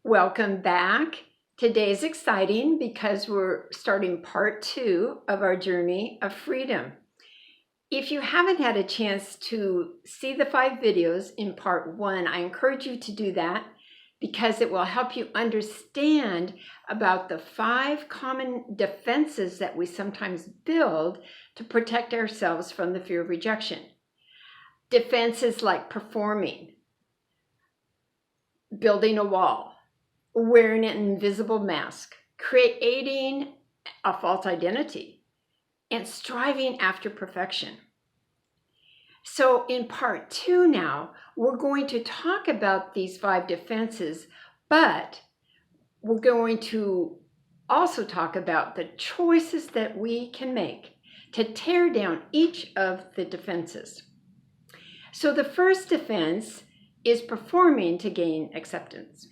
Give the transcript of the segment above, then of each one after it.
Welcome back. Today's exciting because we're starting part 2 of our journey of freedom. If you haven't had a chance to see the 5 videos in part 1, I encourage you to do that because it will help you understand about the 5 common defenses that we sometimes build to protect ourselves from the fear of rejection. Defenses like performing, building a wall, wearing an invisible mask, creating a false identity, and striving after perfection. So in part 2 now, we're going to talk about these 5 defenses, but we're going to also talk about the choices that we can make to tear down each of the defenses. So the first defense is performing to gain acceptance.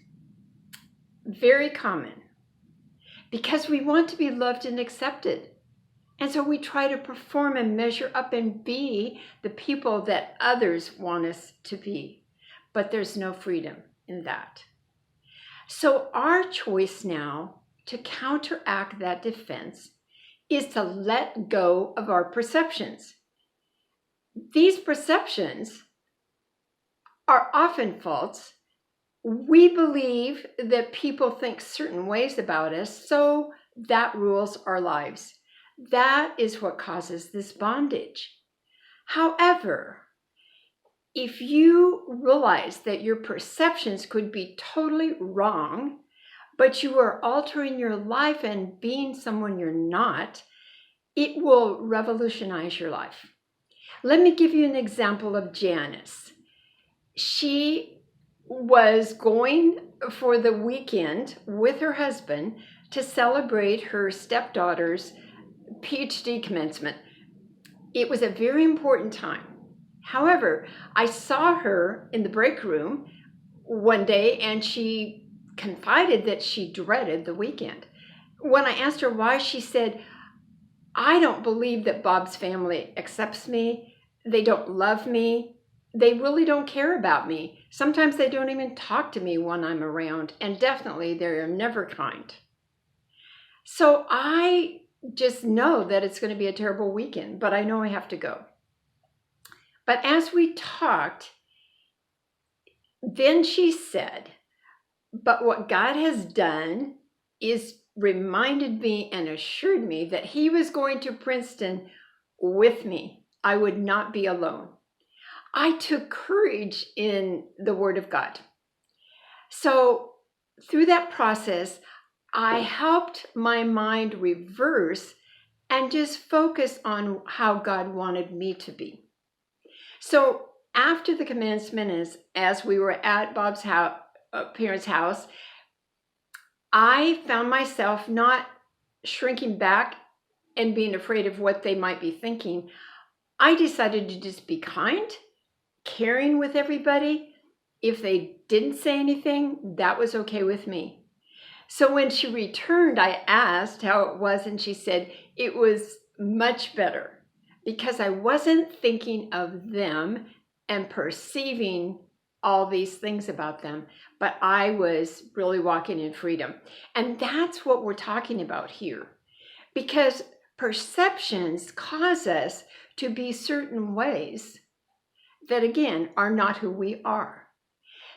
Very common because we want to be loved and accepted. And so we try to perform and measure up and be the people that others want us to be. But there's no freedom in that. So our choice now to counteract that defense is to let go of our perceptions. These perceptions are often false. We believe that people think certain ways about us, so that rules our lives. That is what causes this bondage. However, if you realize that your perceptions could be totally wrong, but you are altering your life and being someone you're not, it will revolutionize your life. Let me give you an example of Janice. She was going for the weekend with her husband to celebrate her stepdaughter's PhD commencement. It was a very important time. However, I saw her in the break room one day and she confided that she dreaded the weekend. When I asked her why, she said, "I don't believe that Bob's family accepts me. They don't love me. They really don't care about me. Sometimes they don't even talk to me when I'm around, and definitely they're never kind." So I just know that it's going to be a terrible weekend, but I know I have to go. But as we talked, then she said, "But what God has done is reminded me and assured me that He was going to Princeton with me. I would not be alone." I took courage in the Word of God. So through that process, I helped my mind reverse and just focus on how God wanted me to be. So after the commencement, as we were at Bob's parents' house, I found myself not shrinking back and being afraid of what they might be thinking. I decided to just be kind, caring with everybody. If they didn't say anything, that was okay with me. So when she returned, I asked how it was, and she said it was much better because I wasn't thinking of them and perceiving all these things about them, but I was really walking in freedom. And that's what we're talking about here, because perceptions cause us to be certain ways that, again, are not who we are.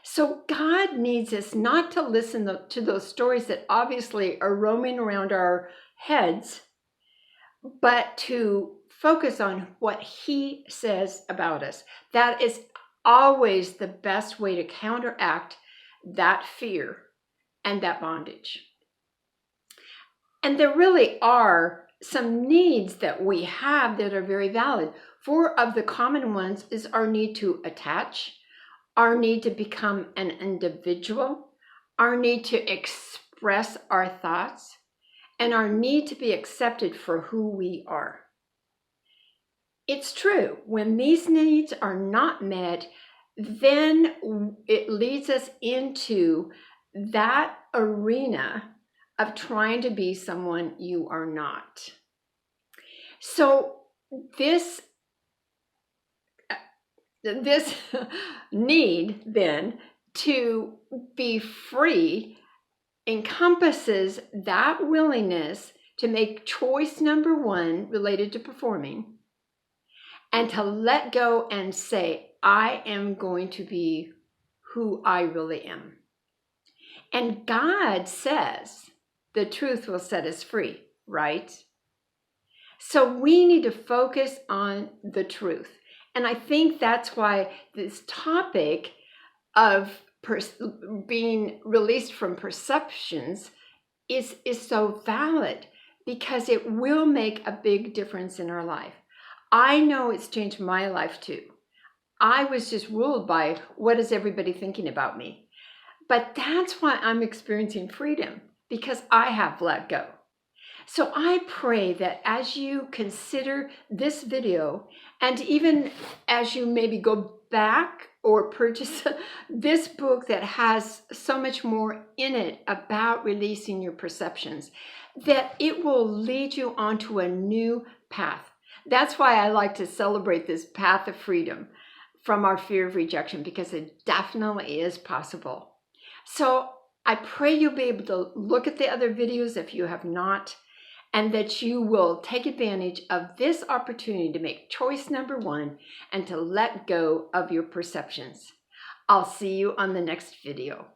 So God needs us not to listen to those stories that obviously are roaming around our heads, but to focus on what He says about us. That is always the best way to counteract that fear and that bondage. And there really are some needs that we have that are very valid. 4 of the common ones is our need to attach, our need to become an individual, our need to express our thoughts, and our need to be accepted for who we are. It's true, when these needs are not met, then it leads us into that arena of trying to be someone you are not. So this need then to be free encompasses that willingness to make choice number one related to performing and to let go and say, I am going to be who I really am. And God says the truth will set us free, right? So we need to focus on the truth. And I think that's why this topic of being released from perceptions is so valid, because it will make a big difference in our life. I know it's changed my life too. I was just ruled by, what is everybody thinking about me? But that's why I'm experiencing freedom, because I have let go. So I pray that as you consider this video, and even as you maybe go back or purchase this book that has so much more in it about releasing your perceptions, that it will lead you onto a new path. That's why I like to celebrate this path of freedom from our fear of rejection, because it definitely is possible. So I pray you'll be able to look at the other videos if you have not, and that you will take advantage of this opportunity to make choice number one and to let go of your perceptions. I'll see you on the next video.